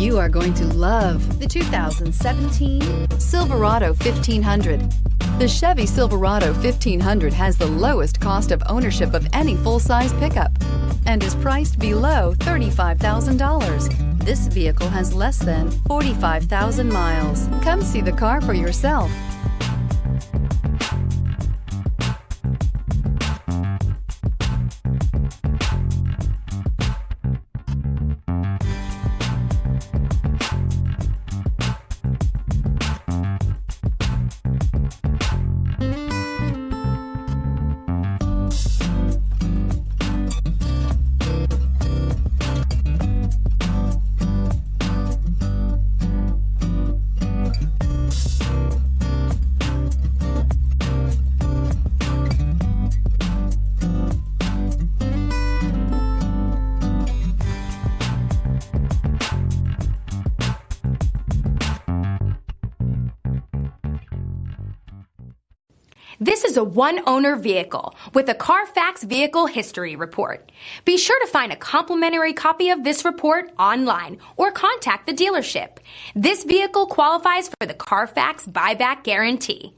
You are going to love the 2017 Silverado 1500. The Chevy Silverado 1500 has the lowest cost of ownership of any full-size pickup and is priced below $35,000. This vehicle has less than 45,000 miles. Come see the car for yourself. This is a one-owner vehicle with a Carfax Vehicle History Report. Be sure to find a complimentary copy of this report online or contact the dealership. This vehicle qualifies for the Carfax Buyback Guarantee.